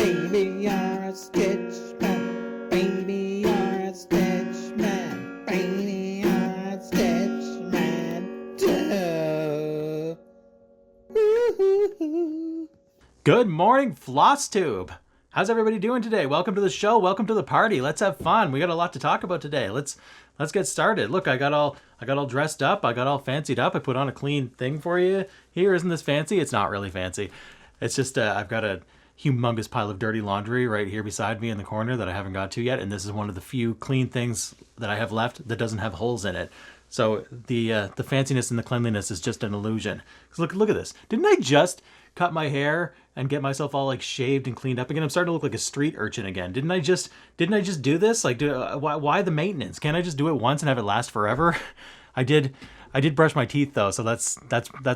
Baby, you're a stitch man. Baby, you're a stitch man. Baby, you're a stitch man. Duh. Woo-hoo-hoo. Good morning, Flosstube. How's everybody doing today? Welcome to the show. Welcome to the party. Let's have fun. We got a lot to talk about today. Let's get started. Look, I got all dressed up. I got all fancied up. I put on a clean thing for you here. Isn't this fancy? It's not really fancy. It's just I've got a humongous pile of dirty laundry right here beside me in the corner that I haven't got to yet, and this is one of the few clean things that I have left that doesn't have holes in it. So the fanciness and the cleanliness is just an illusion. Look at this. Didn't I just cut my hair and get myself all like shaved and cleaned up again? I'm starting to look like a street urchin again. Didn't I just do this? Like, why the maintenance? Can't I just do it once and have it last forever? I did brush my teeth though, so that's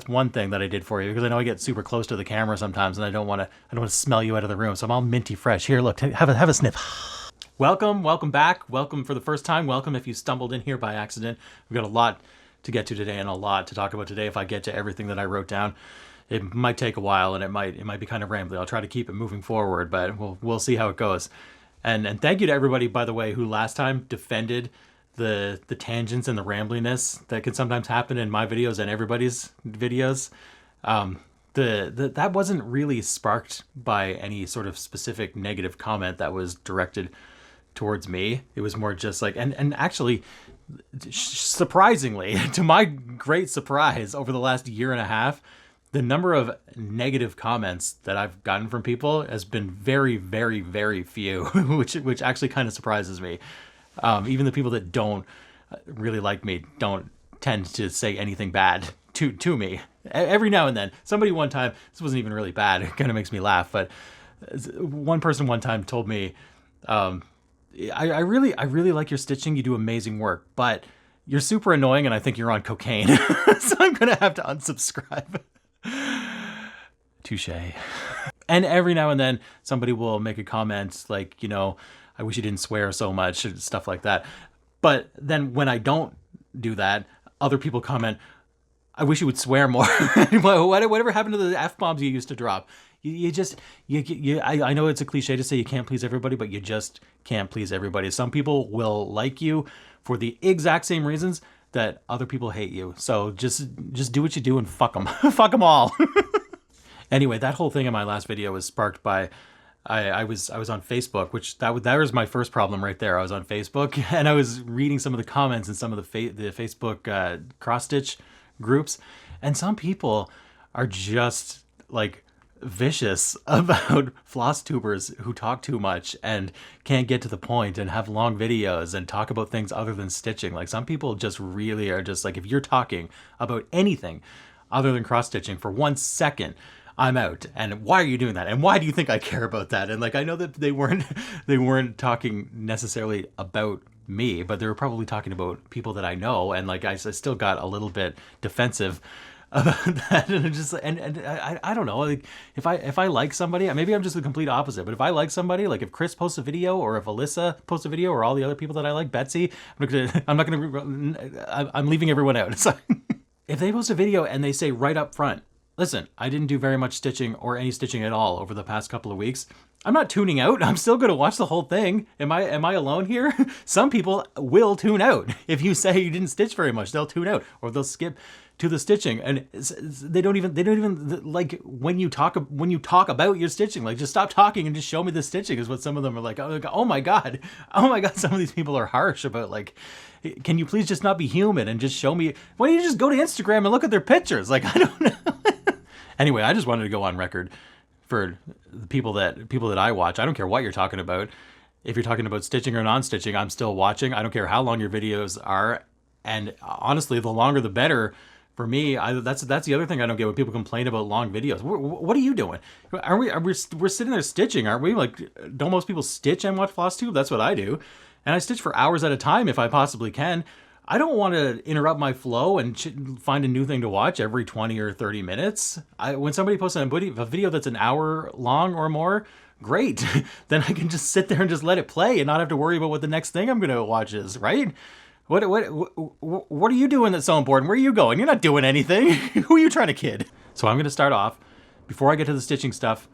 one thing that I did for you, because I know I get super close to the camera sometimes and I don't want to smell you out of the room. So I'm all minty fresh. Here, look, have a sniff. Welcome back. Welcome for the first time. Welcome if you stumbled in here by accident. We've got a lot to get to today and a lot to talk about today. If I get to everything that I wrote down, it might take a while and it might be kind of rambly. I'll try to keep it moving forward, but we'll see how it goes. And thank you to everybody, by the way, who last time defended the tangents and the rambliness that can sometimes happen in my videos and everybody's videos. That wasn't really sparked by any sort of specific negative comment that was directed towards me. It was more just like, and actually, surprisingly, to my great surprise, over the last year and a half, the number of negative comments that I've gotten from people has been very, very, very few, which actually kind of surprises me. Even the people that don't really like me don't tend to say anything bad to me. Every now and then, somebody one time, this wasn't even really bad, it kind of makes me laugh, but one person one time told me, I really like your stitching, you do amazing work, but you're super annoying and I think you're on cocaine. So I'm gonna have to unsubscribe. Touche. And every now and then somebody will make a comment like, you know, I wish you didn't swear so much, stuff like that. But then when I don't do that, other people comment, I wish you would swear more. Whatever happened to the F-bombs you used to drop? I know it's a cliche to say you can't please everybody, but you just can't please everybody. Some people will like you for the exact same reasons that other people hate you. So just do what you do and fuck them. Fuck them all. Anyway, that whole thing in my last video was sparked by I was on Facebook, which that was my first problem right there. I was on Facebook and I was reading some of the comments in some of the Facebook cross stitch groups, and some people are just like vicious about Flosstubers who talk too much and can't get to the point and have long videos and talk about things other than stitching. Like, some people just really are just like, if you're talking about anything other than cross stitching for 1 second, I'm out. And why are you doing that? And why do you think I care about that? And like, I know that they weren't talking necessarily about me, but they were probably talking about people that I know. And like, I still got a little bit defensive about that. And it just, and I don't know, like, if I like somebody, maybe I'm just the complete opposite, but if I like somebody, like if Chris posts a video or if Alyssa posts a video or all the other people that I like, Betsy, I'm leaving everyone out. So if they post a video and they say right up front, listen, I didn't do very much stitching or any stitching at all over the past couple of weeks, I'm not tuning out. I'm still going to watch the whole thing. Am I alone here? Some people will tune out. If you say you didn't stitch very much, they'll tune out or they'll skip to the stitching. And they don't even like when you talk about your stitching, like, just stop talking and just show me the stitching is what some of them are like. Oh my God. Some of these people are harsh about, like, can you please just not be human and just show me? Why don't you just go to Instagram and look at their pictures? Like, I don't know. Anyway, I just wanted to go on record for the people that I watch. I don't care what you're talking about. If you're talking about stitching or non-stitching, I'm still watching. I don't care how long your videos are. And honestly, the longer the better for me. That's the other thing I don't get when people complain about long videos. What are you doing? We're sitting there stitching, aren't we? Like, don't most people stitch and watch Flosstube? That's what I do. And I stitch for hours at a time if I possibly can. I don't want to interrupt my flow and find a new thing to watch every 20 or 30 minutes. When somebody posts a video that's an hour long or more, great. Then I can just sit there and just let it play and not have to worry about what the next thing I'm going to watch is, right? What are you doing that's so important? Where are you going? You're not doing anything. Who are you trying to kid? So I'm going to start off, before I get to the stitching stuff,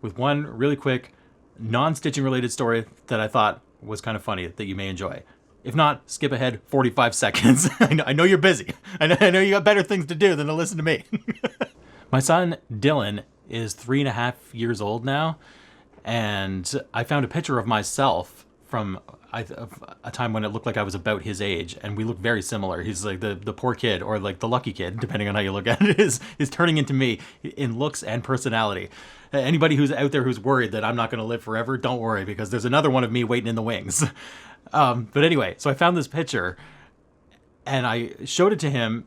with one really quick non-stitching related story that I thought was kind of funny that you may enjoy. If not, skip ahead 45 seconds. I know you're busy. I know you got better things to do than to listen to me. My son, Dylan, is 3.5 years old now, and I found a picture of myself from a time when it looked like I was about his age, and we look very similar. He's like the poor kid, or like the lucky kid, depending on how you look at it, is turning into me in looks and personality. Anybody who's out there who's worried that I'm not going to live forever, don't worry, because there's another one of me waiting in the wings. But anyway, so I found this picture, and I showed it to him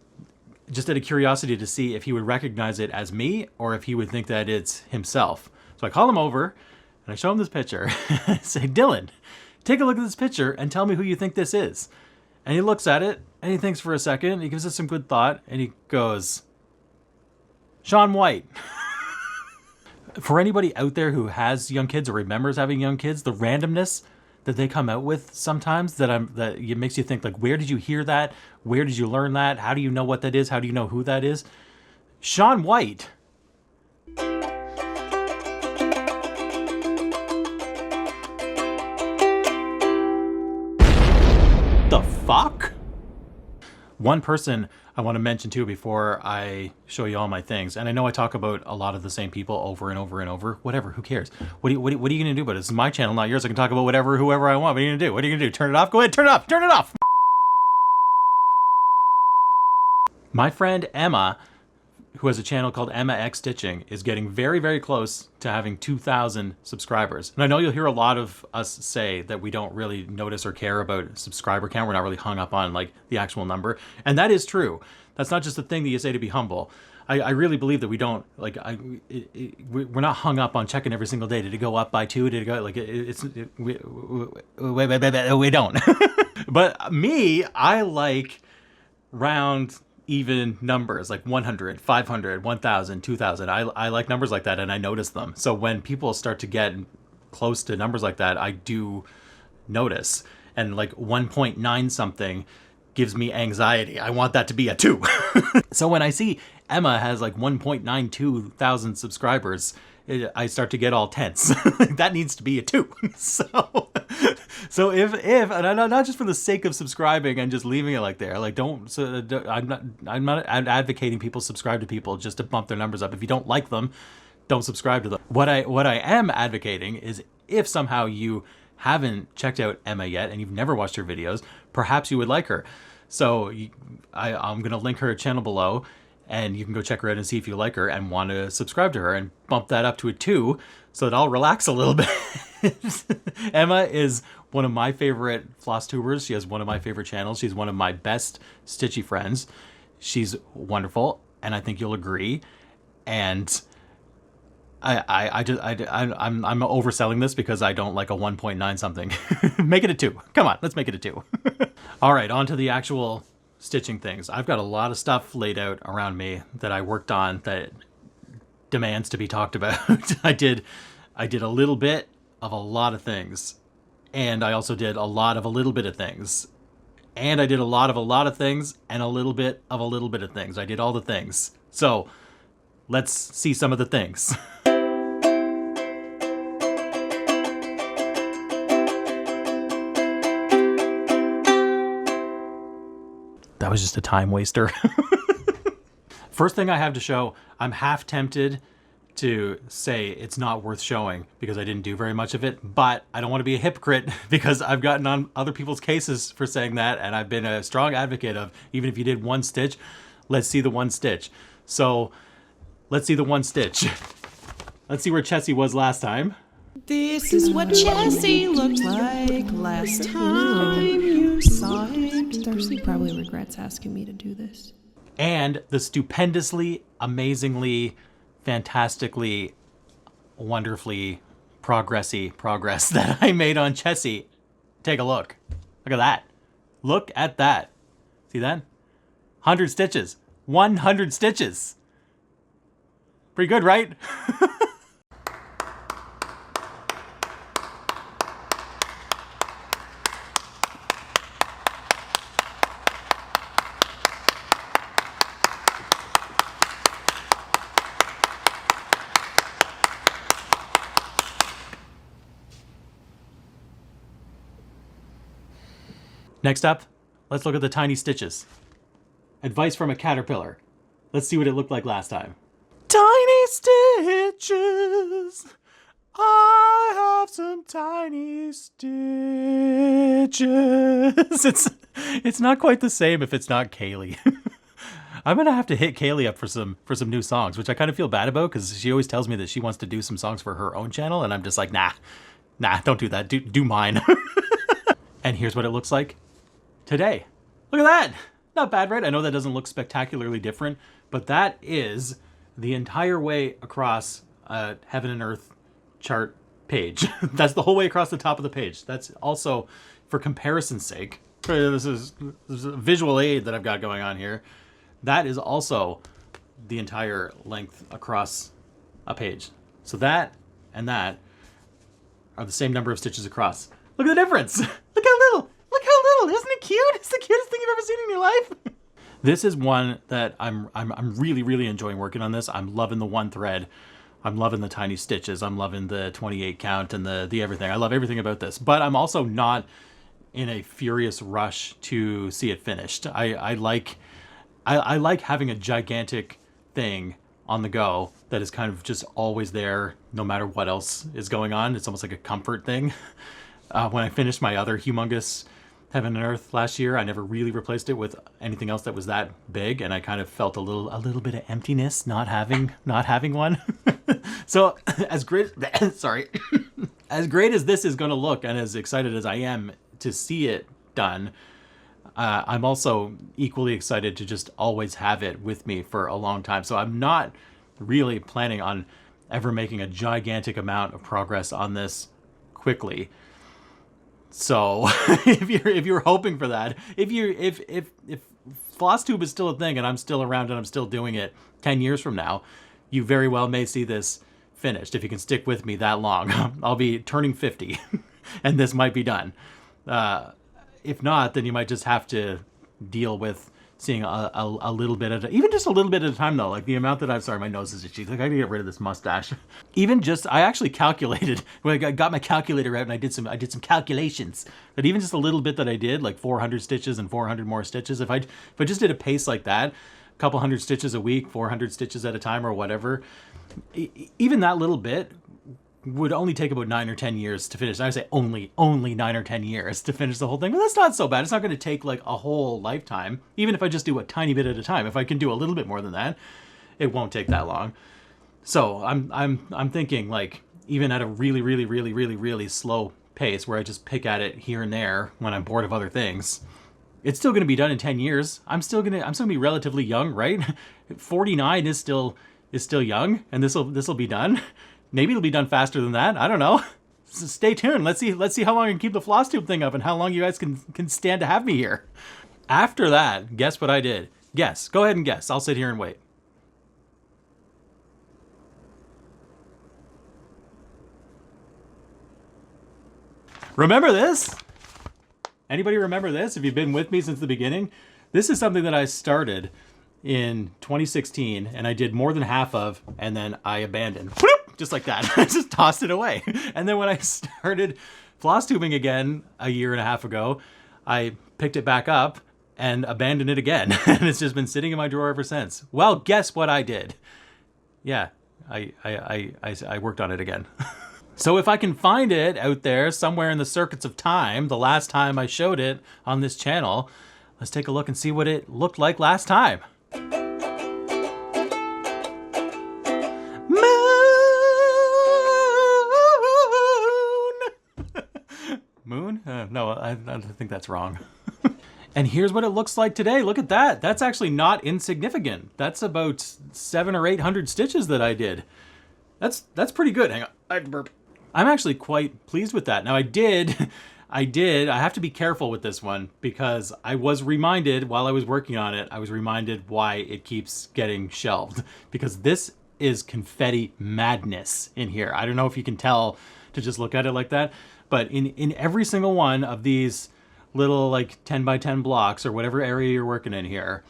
just out of curiosity to see if he would recognize it as me or if he would think that it's himself. So I call him over, and I show him this picture. I say, Dylan, take a look at this picture and tell me who you think this is. And he looks at it, and he thinks for a second, he gives it some good thought, and he goes, Shaun White. For anybody out there who has young kids or remembers having young kids, the randomness that they come out with sometimes that it makes you think, like, where did you hear that? Where did you learn that? How do you know what that is? How do you know who that is? Shaun White. The fuck? One person I want to mention too before I show you all my things, and I know I talk about a lot of the same people over and over and over. Whatever, who cares? What are you gonna do about it? This is my channel, not yours. I can talk about whoever I want. What are you gonna do? What are you gonna do? Turn it off? Go ahead, turn it off. Turn it off. My friend Emma, who has a channel called Emma X Stitching, is getting very, very close to having 2,000 subscribers. And I know you'll hear a lot of us say that we don't really notice or care about subscriber count. We're not really hung up on like the actual number. And that is true. That's not just a thing that you say to be humble. I really believe that we don't, like, we're not hung up on checking every single day. Did it go up by 2? Did it go, like, we don't. But me, I like round even numbers, like 100, 500, 1,000, 2,000. I like numbers like that, and I notice them. So when people start to get close to numbers like that, I do notice. And like 1.9 something gives me anxiety. I want that to be a 2. So when I see Emma has like 1.92 thousand subscribers, I start to get all tense. That needs to be a 2. So if and not just for the sake of subscribing and just leaving it like there, like I'm not advocating people subscribe to people just to bump their numbers up. If you don't like them, don't subscribe to them. What I am advocating is, if somehow you haven't checked out Emma yet and you've never watched her videos, perhaps you would like her. So I'm gonna link her channel below, and you can go check her out and see if you like her and want to subscribe to her and bump that up to a 2 so that I'll relax a little bit. Emma is one of my favorite floss tubers. She has one of my favorite channels. She's one of my best stitchy friends. She's wonderful, and I think you'll agree. And I'm overselling this because I don't like a 1.9 something. Make it a 2. Come on, let's make it a 2. All right, on to the actual stitching things. I've got a lot of stuff laid out around me that I worked on that demands to be talked about. I did a little bit of a lot of things, and I also did a lot of a little bit of things, and I did a lot of things and a little bit of things. I did all the things. So let's see some of the things. That was just a time waster. First thing I have to show, I'm half tempted to say it's not worth showing because I didn't do very much of it, but I don't want to be a hypocrite because I've gotten on other people's cases for saying that, and I've been a strong advocate of, even if you did one stitch, let's see the one stitch. So let's see the one stitch. Let's see where Chessie was last time. This is what Chessie looked like last time you saw it. Darcy probably regrets asking me to do this. And the stupendously, amazingly, fantastically, wonderfully progress that I made on Chessie. Take a look. Look at that. Look at that. See that? 100 stitches. 100 stitches. Pretty good, right? Next up, let's look at the tiny stitches. Advice from a caterpillar. Let's see what it looked like last time. Tiny stitches. I have some tiny stitches. It's not quite the same if it's not Kaylee. I'm gonna have to hit Kaylee up for some new songs, which I kind of feel bad about because she always tells me that she wants to do some songs for her own channel, and I'm just like, nah, don't do that. Do mine. And here's what it looks like today. Look at that. Not bad, right? I know that doesn't look spectacularly different, but that is the entire way across a Heaven and Earth chart page. That's the whole way across the top of the page. That's also, for comparison's sake, this is a visual aid that I've got going on here. That is also the entire length across a page. So that and that are the same number of stitches across. Look at the difference. Look how little. Look how little. Isn't it cute? It's the cutest thing you've ever seen in your life. This is one that I'm really, really enjoying working on this. I'm loving the one thread. I'm loving the tiny stitches. I'm loving the 28 count and the everything. I love everything about this. But I'm also not in a furious rush to see it finished. I like having a gigantic thing on the go that is kind of just always there no matter what else is going on. It's almost like a comfort thing. When I finished my other humongous Heaven and Earth last year, I never really replaced it with anything else that was that big, and I kind of felt a little bit of emptiness not having one. So as great as great as this is going to look, and as excited as I am to see it done, I'm also equally excited to just always have it with me for a long time. So I'm not really planning on ever making a gigantic amount of progress on this quickly. So if you're hoping for that, if Flosstube is still a thing and I'm still around and I'm still doing it 10 years from now, you very well may see this finished. If you can stick with me that long, I'll be turning 50 and this might be done. If not, then you might just have to deal with seeing a little bit at even just a little bit at a time though. Like the amount that sorry, my nose is itchy. Like I gotta get rid of this mustache. Even just, I actually calculated when I got my calculator out and I did some calculations. But even just a little bit that I did, like 400 stitches and 400 more stitches. If I just did a pace like that, a couple hundred stitches a week, 400 stitches at a time or whatever, even that little bit would only take about 9 or 10 years to finish. I would say only 9 or 10 years to finish the whole thing, but that's not so bad. It's not going to take like a whole lifetime. Even if I just do a tiny bit at a time, if I can do a little bit more than that, it won't take that long. So I'm thinking like even at a really slow pace where I just pick at it here and there when I'm bored of other things, it's still going to be done in 10 years. I'm still going to be relatively young, right? 49 is still young, and this will be done. Maybe it'll be done faster than that. I don't know. So stay tuned. Let's see how long I can keep the Flosstube thing up and how long you guys can stand to have me here. After that, guess what I did? Guess. Go ahead and guess. I'll sit here and wait. Remember this? Anybody remember this? If you've been with me since the beginning, this is something that I started in 2016 and I did more than half of, and then I abandoned. Just like that. I just tossed it away. And then when I started floss tubing again a year and a half ago, I picked it back up and abandoned it again. And it's just been sitting in my drawer ever since. Well, guess what I did? Yeah, I worked on it again. So if I can find it out there somewhere in the circuits of time, the last time I showed it on this channel, let's take a look and see what it looked like last time. Moon? No, I think that's wrong. And here's what it looks like today. Look at that. That's actually not insignificant. That's about 700 or 800 stitches that I did. That's pretty good. Hang on. I have to burp. I'm actually quite pleased with that. Now I have to be careful with this one because I was reminded while I was working on it, I was reminded why it keeps getting shelved. Because this is confetti madness in here. I don't know if you can tell to just look at it like that. But in every single one of these little like 10 by 10 blocks or whatever area you're working in here,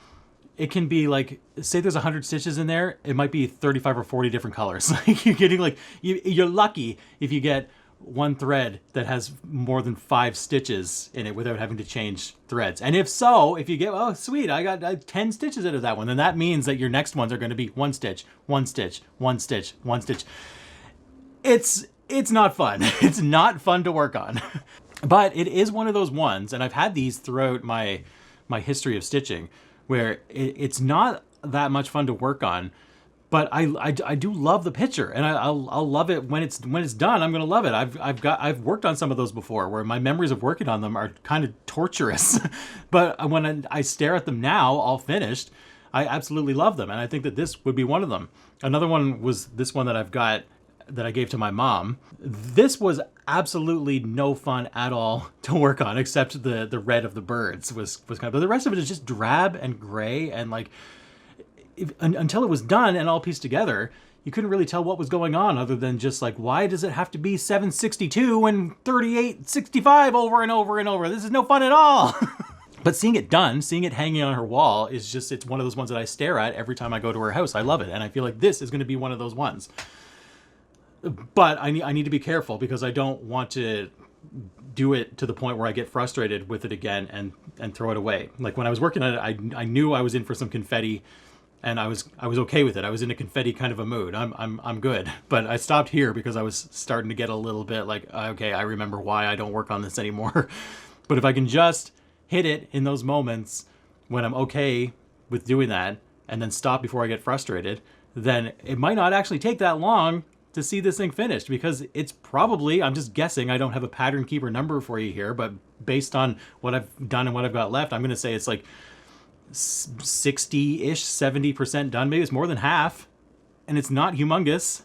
it can be like, say there's 100 stitches in there, it might be 35 or 40 different colors. Like you're getting like, you're lucky if you get one thread that has more than 5 stitches in it without having to change threads? And if so, if you get, oh sweet, I got 10 stitches out of that one, then that means that your next ones are going to be 1 stitch, 1 stitch, 1 stitch, 1 stitch. It's not fun. It's not fun to work on. But it is one of those ones, and I've had these throughout my history of stitching, where it's not that much fun to work on, but I do love the picture, and I'll love it when it's done. I'm gonna love it. I've worked on some of those before, where my memories of working on them are kind of torturous, but when I stare at them now, all finished, I absolutely love them, and I think that this would be one of them. Another one was this one that I've got that I gave to my mom. This was absolutely no fun at all to work on, except the red of the birds was kind of, but the rest of it is just drab and gray, and like until it was done and all pieced together, you couldn't really tell what was going on, other than just like, why does it have to be 762 and 3865 over and over and over? This is no fun at all. But seeing it done, seeing it hanging on her wall is just, it's one of those ones that I stare at every time I go to her house. I love it, and I feel like this is going to be one of those ones. But I need to be careful, because I don't want to do it to the point where I get frustrated with it again and throw it away. Like when I was working on it, I knew I was in for some confetti, and I was okay with it. I was in a confetti kind of a mood. I'm good. But I stopped here because I was starting to get a little bit like, okay, I remember why I don't work on this anymore. But if I can just hit it in those moments when I'm okay with doing that, and then stop before I get frustrated, then it might not actually take that long to see this thing finished, because it's probably, I'm just guessing, I don't have a pattern keeper number for you here, but based on what I've done and what I've got left, I'm going to say it's like 60-ish, 70% done. Maybe it's more than half, and it's not humongous.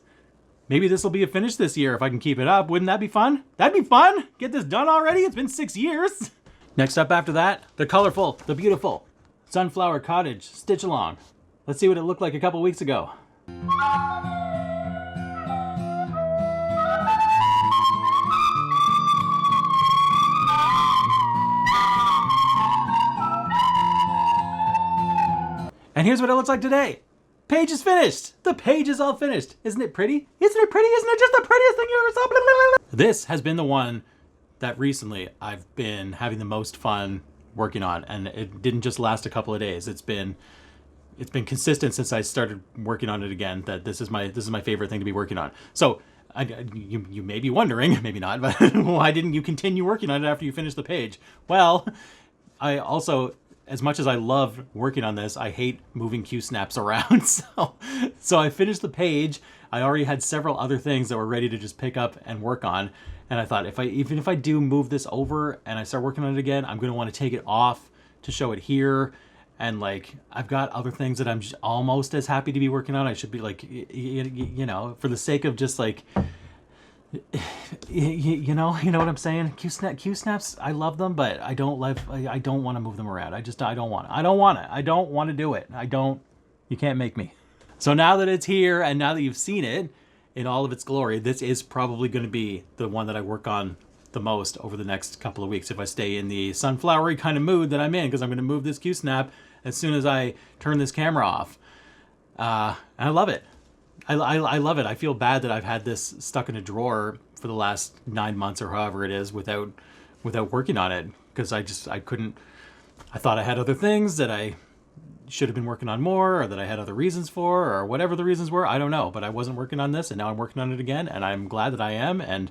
Maybe this will be a finish this year if I can keep it up. Wouldn't that be fun? That'd be fun! Get this done already? It's been 6 years! Next up after that, the colorful, the beautiful Sunflower Cottage Stitch Along. Let's see what it looked like a couple weeks ago. And here's what it looks like today. Page is finished. The page is all finished. Isn't it pretty? Isn't it pretty? Isn't it just the prettiest thing you ever saw? Blah, blah, blah. This has been the one that recently I've been having the most fun working on, and it didn't just last a couple of days. It's been consistent since I started working on it again, that this is my favorite thing to be working on. So you may be wondering, maybe not, but why didn't you continue working on it after you finished the page? Well, I also, as much as I love working on this, I hate moving Q snaps around. So I finished the page. I already had several other things that were ready to just pick up and work on. And I thought, even if I do move this over and I start working on it again, I'm going to want to take it off to show it here. And like, I've got other things that I'm just almost as happy to be working on. I should be like, you know, for the sake of just like, you know what I'm saying? Q snaps, I love them, but I don't want to move them around. I don't want to do it. You can't make me. So now that it's here, and now that you've seen it in all of its glory, this is probably going to be the one that I work on the most over the next couple of weeks, if I stay in the sunflowery kind of mood that I'm in, because I'm going to move this Q snap as soon as I turn this camera off. And I love it. I love it. I feel bad that I've had this stuck in a drawer for the last 9 months or however it is without working on it, because I couldn't. I thought I had other things that I should have been working on more, or that I had other reasons for, or whatever the reasons were. I don't know, but I wasn't working on this, and now I'm working on it again, and I'm glad that I am. And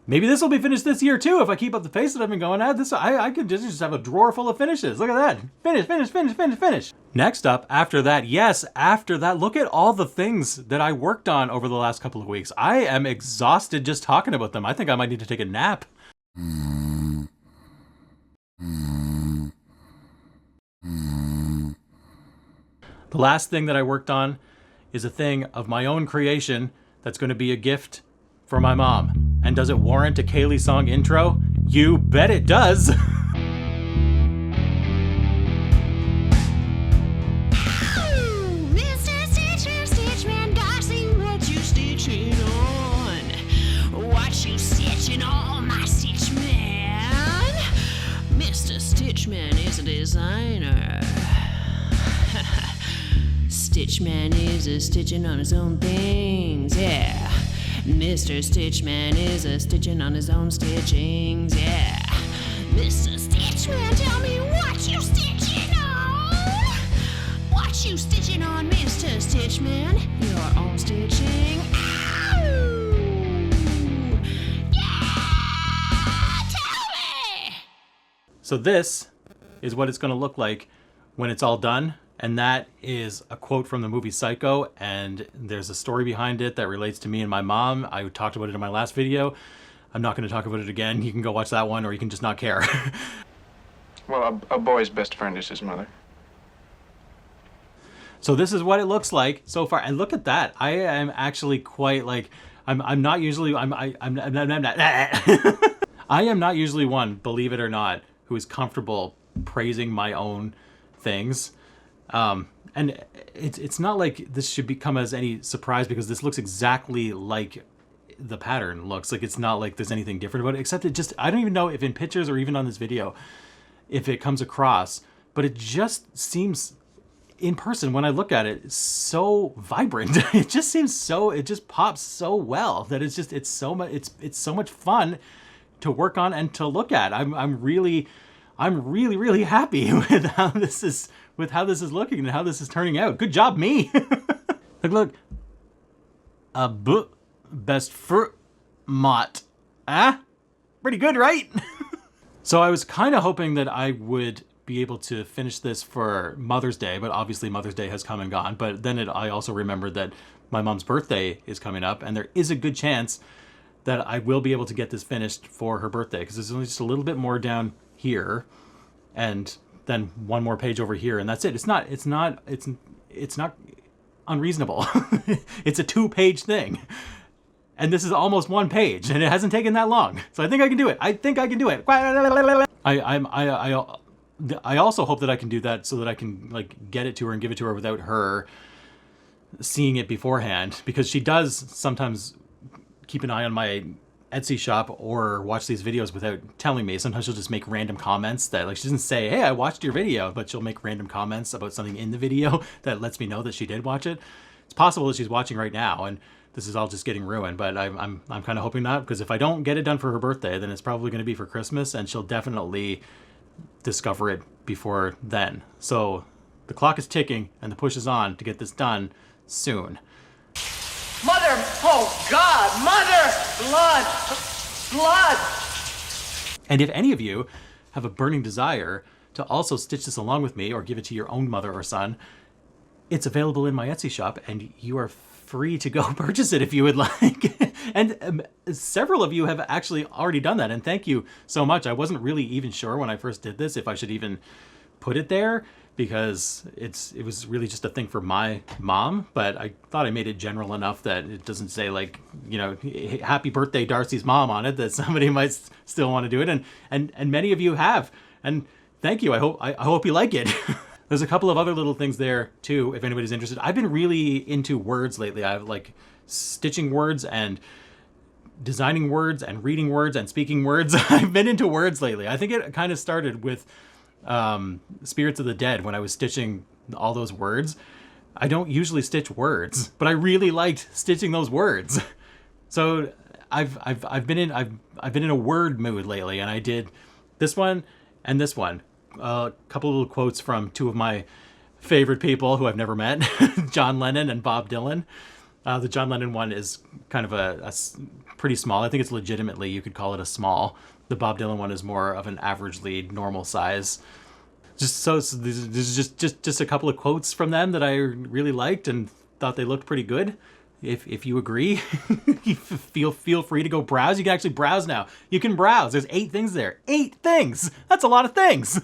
maybe this will be finished this year too if I keep up the pace that I've been going at. This I could just have a drawer full of finishes. Look at that. Finish. Next up, after that, look at all the things that I worked on over the last couple of weeks. I am exhausted just talking about them. I think I might need to take a nap. The last thing that I worked on is a thing of my own creation that's going to be a gift for my mom. And does it warrant a Kaylee song intro? You bet it does! Mr. Stitchman, Darcy, what you stitching on? What you stitching on, my Stitchman? Mr. Stitchman is a designer. Stitchman is a stitching on his own things, yeah. Mr. Stitchman is a stitching on his own stitchings, yeah. Mr. Stitchman, tell me what you stitching on? What you stitching on, Mr. Stitchman? Your own stitching. Ow! Yeah! Tell me! So this is what it's going to look like when it's all done. And that is a quote from the movie Psycho, and there's a story behind it that relates to me and my mom. I talked about it in my last video. I'm not going to talk about it again. You can go watch that one, or you can just not care. Well, a boy's best friend is his mother. So this is what it looks like so far. And look at that. I am actually quite like, I'm not usually, I'm not, I am not usually one, believe it or not, who is comfortable praising my own things. And it's not like this should become as any surprise, because this looks exactly like the pattern looks. Like, it's not like there's anything different about it, except it just, I don't even know if in pictures or even on this video, if it comes across, but it just seems in person, when I look at it, so vibrant. It just seems so, it just pops so well that it's just, it's so much fun to work on and to look at. I'm really happy with how this is looking and how this is turning out. Good job, me. Look. A book best fruit mott. Ah? Pretty good, right? So I was kind of hoping that I would be able to finish this for Mother's Day, but obviously Mother's Day has come and gone. But then I also remembered that my mom's birthday is coming up, and there is a good chance that I will be able to get this finished for her birthday, because there's only just a little bit more down here, and then one more page over here, and that's it. It's not unreasonable. It's a 2-page thing, and this is almost 1 page, and it hasn't taken that long. So I think I can do it. I also hope that I can do that so that I can like get it to her and give it to her without her seeing it beforehand, because she does sometimes keep an eye on my Etsy shop or watch these videos without telling me. Sometimes she'll just make random comments that, like, she doesn't say, hey, I watched your video, but she'll make random comments about something in the video that lets me know that she did watch it. It's possible that she's watching right now and this is all just getting ruined, but I'm kind of hoping not, because if I don't get it done for her birthday, then it's probably going to be for Christmas, and she'll definitely discover it before then. So the clock is ticking and the push is on to get this done soon. Mother, oh God, Mother, blood. And if any of you have a burning desire to also stitch this along with me or give it to your own mother or son, it's available in my Etsy shop, and you are free to go purchase it if you would like. And several of you have actually already done that, and thank you so much. I wasn't really even sure when I first did this if I should even put it there, because it was really just a thing for my mom, but I thought I made it general enough that it doesn't say, like, you know, happy birthday Darcy's mom on it, that somebody might still want to do it, and many of you have, and thank you. I hope you like it. There's a couple of other little things there too, if anybody's interested. I've been really into words lately. I've like stitching words and designing words and reading words and speaking words. I've been into words lately. I think it kind of started with Spirits of the Dead, when I was stitching all those words. I don't usually stitch words, but I really liked stitching those words. So I've been in a word mood lately, and I did this one and this one. A couple of little quotes from two of my favorite people who I've never met, John Lennon and Bob Dylan. The John Lennon one is kind of a pretty small. I think it's legitimately, you could call it a small. The Bob Dylan one is more of an averagely normal size. There's just a couple of quotes from them that I really liked and thought they looked pretty good. If you agree, feel free to go browse. You can actually browse now. You can browse. There's 8 things there. 8 things! That's a lot of things!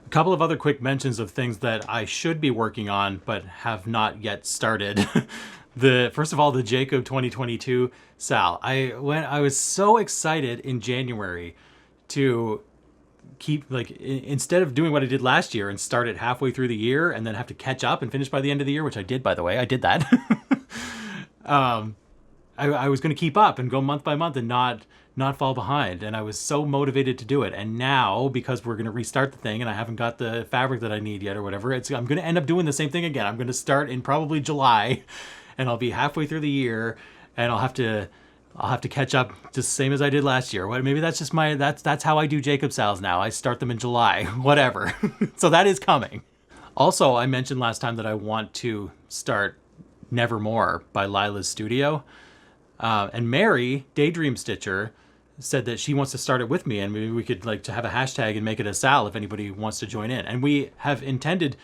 A couple of other quick mentions of things that I should be working on but have not yet started. First of all, the Jacob 2022 Sal. I was so excited in January to keep, like, instead of doing what I did last year and start it halfway through the year and then have to catch up and finish by the end of the year, which I did, by the way. I did that. I was going to keep up and go month by month and not fall behind, and I was so motivated to do it. And now, because we're going to restart the thing and I haven't got the fabric that I need yet or whatever, I'm going to end up doing the same thing again. I'm going to start in probably July and I'll be halfway through the year, and I'll have to catch up just the same as I did last year. Maybe that's just that's how I do Jacob sales now. I start them in July, whatever. So that is coming. Also, I mentioned last time that I want to start Nevermore by Lila's studio. And Mary, Daydream Stitcher, said that she wants to start it with me, and maybe we could like to have a hashtag and make it a Sal if anybody wants to join in. And we have intended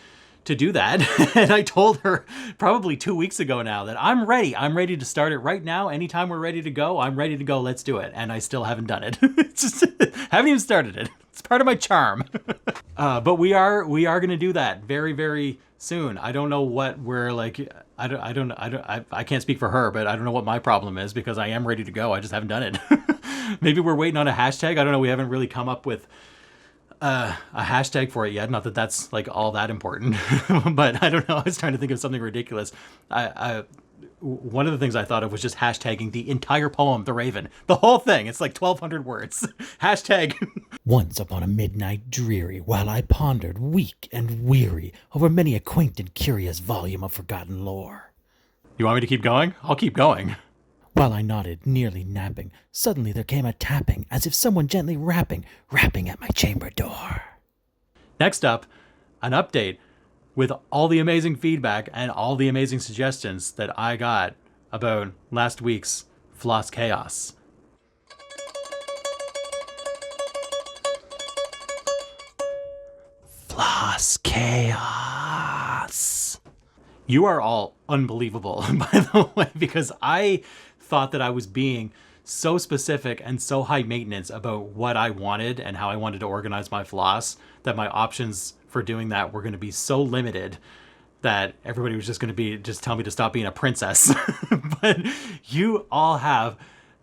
to do that. And I told her probably 2 weeks ago now that I'm ready. I'm ready to start it right now. Anytime we're ready to go, I'm ready to go. Let's do it. And I still haven't done it. It's just haven't even started it. It's part of my charm. But we are going to do that very, very soon. I don't know what we're like. I can't speak for her, but I don't know what my problem is because I am ready to go. I just haven't done it. Maybe we're waiting on a hashtag. I don't know. We haven't really come up with a hashtag for it yet. Not that that's like all that important, but I don't know. I was trying to think of something ridiculous. One of the things I thought of was just hashtagging the entire poem, The Raven. The whole thing. It's like 1,200 words. Hashtag. Once upon a midnight dreary, while I pondered, weak and weary, over many a quaint and curious volume of forgotten lore. You want me to keep going? I'll keep going. While I nodded, nearly napping, suddenly there came a tapping, as if someone gently rapping at my chamber door. Next up, an update with all the amazing feedback and all the amazing suggestions that I got about last week's Floss Chaos. Floss Chaos. You are all unbelievable, by the way, because I thought that I was being so specific and so high maintenance about what I wanted and how I wanted to organize my floss that my options for doing that were going to be so limited that everybody was just going to just tell me to stop being a princess. But you all have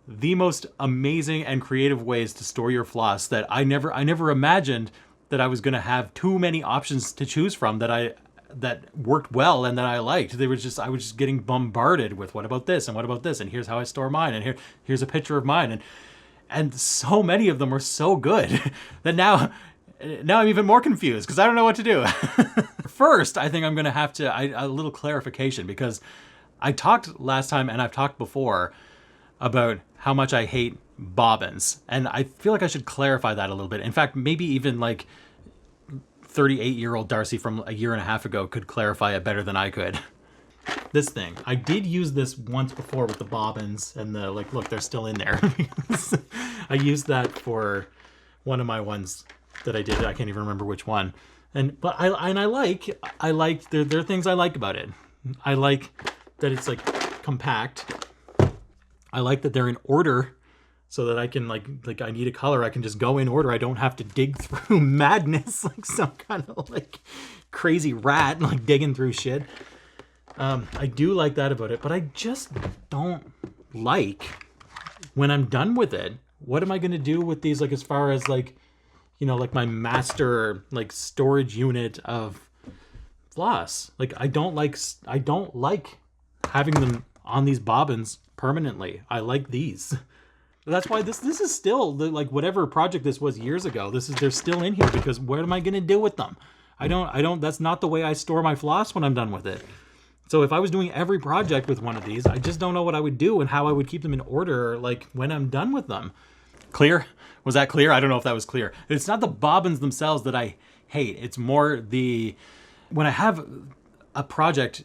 the most amazing and creative ways to store your floss that I never imagined that I was going to have too many options to choose from that worked well and that I liked. I was just getting bombarded with what about this and what about this and here's how I store mine and here's a picture of mine and so many of them were so good that now I'm even more confused because I don't know what to do. First, I think I'm going to have to a little clarification because I talked last time and I've talked before about how much I hate bobbins, and I feel like I should clarify that a little bit. In fact, maybe even like 38-year-old Darcy from a year and a half ago could clarify it better than I could. This thing. I did use this once before with the bobbins and the look, they're still in there. I used that for one of my ones that I did. I can't even remember which one. But I like there are things I like about it. I like that it's like compact. I like that they're in order so that I can like I need a color, I can just go in order. I don't have to dig through madness like some kind of like crazy rat like digging through shit. I do like that about it, but I just don't like when I'm done with it. What am I going to do with these like as far as like, you know, like my master like storage unit of floss? Like I don't like having them on these bobbins permanently. I like these. That's why this is still like whatever project this was years ago. They're still in here because what am I going to do with them? I don't that's not the way I store my floss when I'm done with it. So if I was doing every project with one of these, I just don't know what I would do and how I would keep them in order like when I'm done with them. Clear? Was that clear? I don't know if that was clear. It's not the bobbins themselves that I hate. It's more when I have a project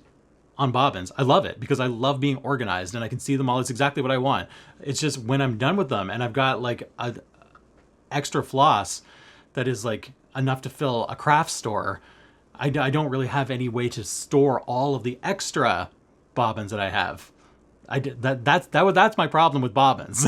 on bobbins, I love it because I love being organized and I can see them all. It's exactly what I want. It's just when I'm done with them and I've got like a extra floss that is like enough to fill a craft store, I don't really have any way to store all of the extra bobbins that I have. That's my problem with bobbins.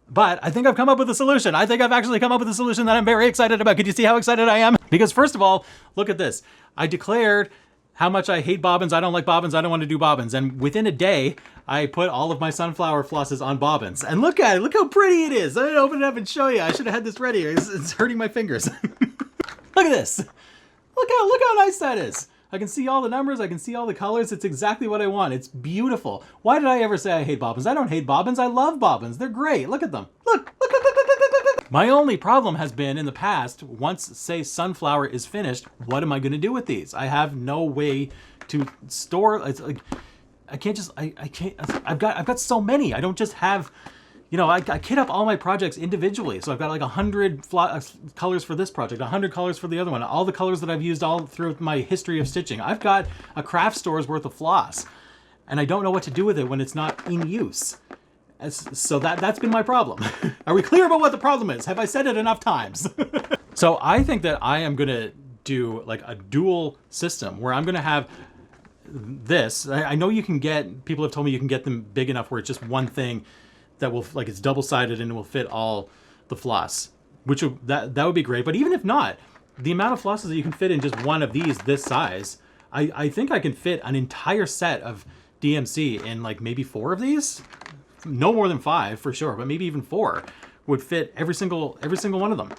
But I think I've come up with a solution. I think I've actually come up with a solution that I'm very excited about. Could you see how excited I am? Because first of all, look at this. I declared how much I hate bobbins. I don't like bobbins. I don't want to do bobbins. And within a day, I put all of my sunflower flosses on bobbins. And look at it. Look how pretty it is. I'm going to open it up and show you. I should have had this ready. It's hurting my fingers. Look at this. Look how nice that is. I can see all the numbers. I can see all the colors. It's exactly what I want. It's beautiful. Why did I ever say I hate bobbins? I don't hate bobbins. I love bobbins. They're great. Look at them. Look. My only problem has been in the past, once, say, sunflower is finished, what am I going to do with these? I have no way to store. It's like can't just, I can't, I've got so many. I don't just have, you know, I kit up all my projects individually. So I've got like 100 colors for this project, 100 colors for the other one, all the colors that I've used all throughout my history of stitching. I've got a craft store's worth of floss, and I don't know what to do with it when it's not in use. So that's been my problem. Are we clear about what the problem is? Have I said it enough times? So I think that I am gonna do like a dual system where I'm gonna have this. I know you can get, people have told me you can get them big enough where it's just one thing that will, like, it's double-sided and it will fit all the floss, which that would be great. But even if not, the amount of flosses that you can fit in just one of these this size, I think I can fit an entire set of DMC in like maybe 4 of these. No more than 5 for sure, but maybe even 4 would fit every single one of them.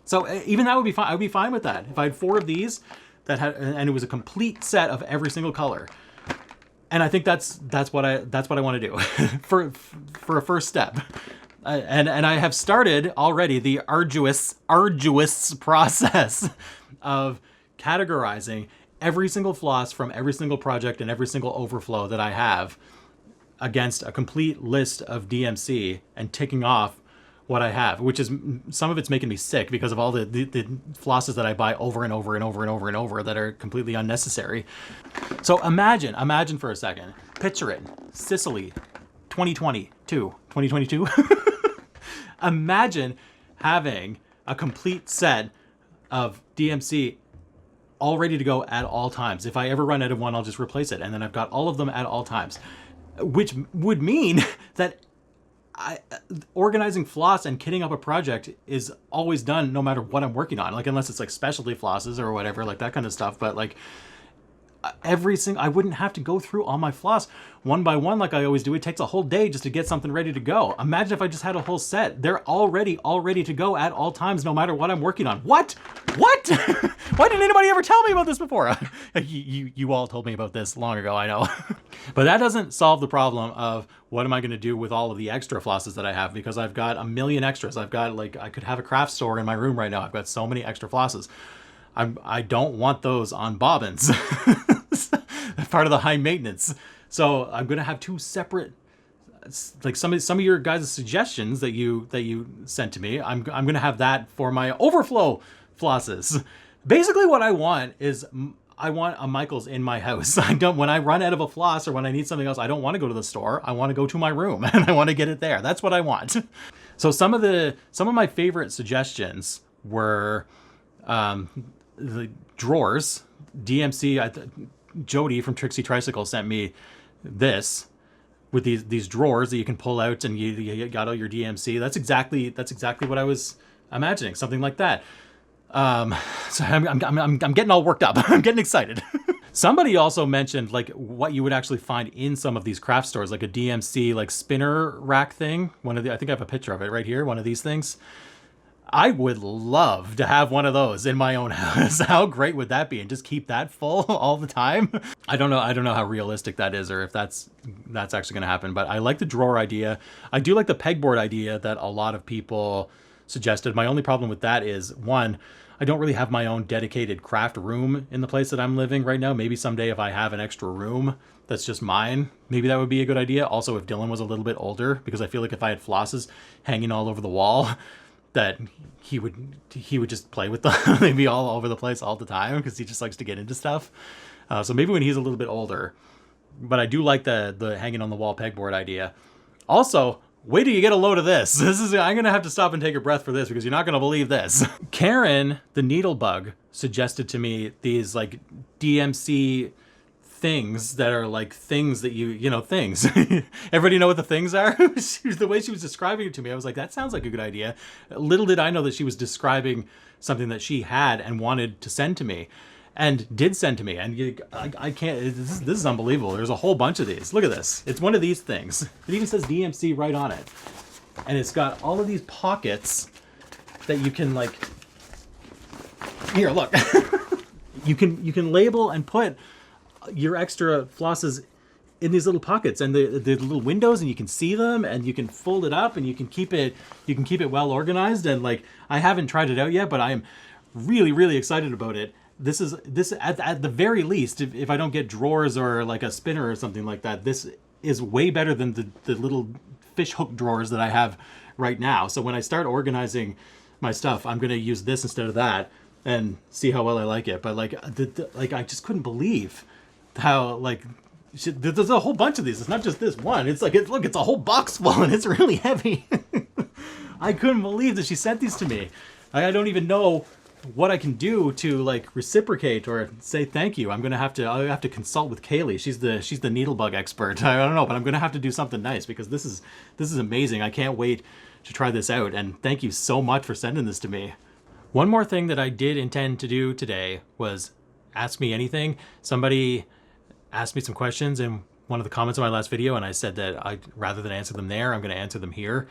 So even that would be fine. I would be fine with that if I had 4 of these that had, and it was a complete set of every single color. And I think that's what I want to do for a first step. And I have started already the arduous process of categorizing every single floss from every single project and every single overflow that I have against a complete list of DMC and ticking off what I have, which is, some of it's making me sick because of all the flosses that I buy over and over and over and over and over that are completely unnecessary. So imagine for a second, picture it, Sicily, 2022. Imagine having a complete set of DMC all ready to go at all times. If I ever run out of one, I'll just replace it. And then I've got all of them at all times, which would mean that organizing floss and kitting up a project is always done no matter what I'm working on. Like, unless it's like specialty flosses or whatever, like that kind of stuff. But like I wouldn't have to go through all my floss one by one like I always do. It takes a whole day just to get something ready to go. Imagine if I just had a whole set. They're all ready to go at all times, no matter what I'm working on. What? Why didn't anybody ever tell me about this before? You all told me about this long ago, I know. But that doesn't solve the problem of what am I going to do with all of the extra flosses that I have, because I've got a million extras. I've got, like, I could have a craft store in my room right now. I've got so many extra flosses. I don't want those on bobbins. That's part of the high maintenance. So I'm going to have 2 separate, like some of your guys' suggestions that you sent to me. I'm going to have that for my overflow flosses. Basically what I want is, I want a Michaels in my house. When I run out of a floss or when I need something else, I don't want to go to the store. I want to go to my room and I want to get it there. That's what I want. So some of my favorite suggestions were the drawers. DMC, Jody from Trixie Tricycle sent me this with these drawers that you can pull out and you got all your DMC. That's exactly what I was imagining, something like that. So I'm getting all worked up. I'm getting excited. Somebody also mentioned like what you would actually find in some of these craft stores, like a DMC like spinner rack thing. I think I have a picture of it right here. One of these things. I would love to have one of those in my own house. How great would that be? And just keep that full all the time. I don't know how realistic that is, or if that's actually going to happen, but I like the drawer idea. I do like the pegboard idea that a lot of people suggested. My only problem with that is, one, I don't really have my own dedicated craft room in the place that I'm living right now. Maybe someday if I have an extra room that's just mine, maybe that would be a good idea. Also, if Dylan was a little bit older, because I feel like if I had flosses hanging all over the wall, that he would just play with them. They'd be all over the place all the time because he just likes to get into stuff. So maybe when he's a little bit older. But I do like the hanging on the wall pegboard idea. Also, wait till you get a load of this. I'm gonna have to stop and take a breath for this because you're not gonna believe this. Karen, the Needlebug, suggested to me these like DMC things that are like things that things. Everybody know what the things are? The way she was describing it to me, I was like, that sounds like a good idea. Little did I know that she was describing something that she had and wanted to send to me, and did send to me. And I can't, this is unbelievable. There's a whole bunch of these. Look at this. It's one of these things. It even says DMC right on it. And it's got all of these pockets that you can like, here, look. you can label and put your extra flosses in these little pockets and the little windows, and you can see them, and you can fold it up, and you can keep it well organized. And like, I haven't tried it out yet, but I am really, really excited about it. this at the very least, if I don't get drawers or like a spinner or something like that, this is way better than the little fish hook drawers that I have right now. So when I start organizing my stuff, I'm going to use this instead of that and see how well I like it. But like, I just couldn't believe how like, there's a whole bunch of these. It's not just this one. It's like, look, it's a whole box full and it's really heavy. I couldn't believe that she sent these to me. I don't even know what I can do to like reciprocate or say thank you. I'll have to consult with Kaylee. She's the needlebug expert. I don't know, but I'm gonna have to do something nice because this is amazing. I can't wait to try this out, and thank you so much for sending this to me. One more thing that I did intend to do today was ask me anything. Somebody asked me some questions in one of the comments on my last video, and I said that rather than answer them there, I'm going to answer them here.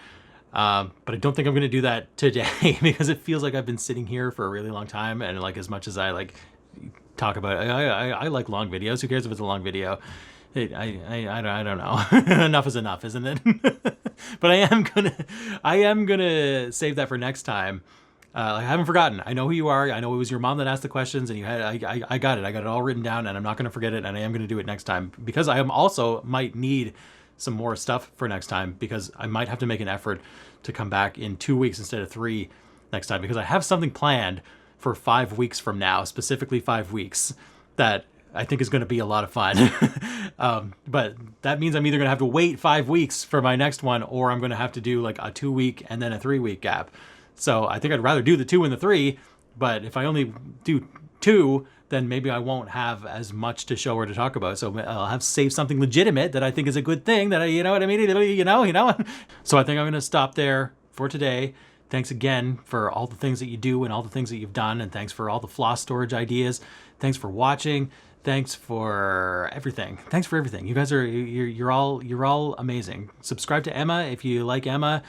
But I don't think I'm going to do that today because it feels like I've been sitting here for a really long time, and like as much as I like talk about it, I like long videos. Who cares if it's a long video? I don't know. Enough is enough, isn't it? But I am gonna save that for next time. I haven't forgotten. I know who you are. I know it was your mom that asked the questions, and you had. I got it. I got it all written down, and I'm not gonna forget it. And I am gonna do it next time because I am also might need some more stuff for next time because I might have to make an effort to come back in 2 weeks instead of 3 next time because I have something planned for 5 weeks from now, specifically 5 weeks that I think is going to be a lot of fun. But that means I'm either going to have to wait 5 weeks for my next one, or I'm going to have to do like a 2 week and then a 3 week gap. So I think I'd rather do the 2 and the 3, but if I only do 2, then maybe I won't have as much to show or to talk about. So I'll have saved something legitimate that I think is a good thing that you know what I mean? You know. So I think I'm going to stop there for today. Thanks again for all the things that you do and all the things that you've done. And thanks for all the floss storage ideas. Thanks for watching. Thanks for everything. Thanks for everything. You guys are, you're all amazing. Subscribe to Emma if you like Emma.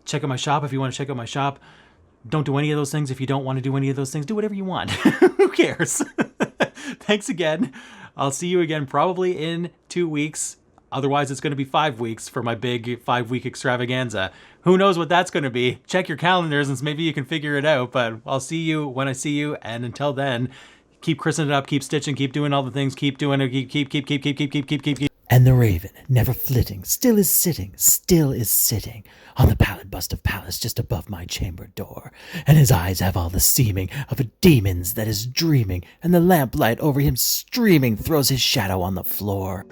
Check out my shop if you want to check out my shop. Don't do any of those things if you don't want to do any of those things. Do whatever you want. Who cares? Thanks again. I'll see you again probably in 2 weeks. Otherwise, it's going to be 5 weeks for my big 5-week extravaganza. Who knows what that's going to be? Check your calendars and maybe you can figure it out. But I'll see you when I see you. And until then, keep christening it up, keep stitching, keep doing all the things, keep doing it, keep. And the raven, never flitting, still is sitting on the pallid bust of Pallas just above my chamber door. And his eyes have all the seeming of a demon's that is dreaming, and the lamplight over him streaming throws his shadow on the floor.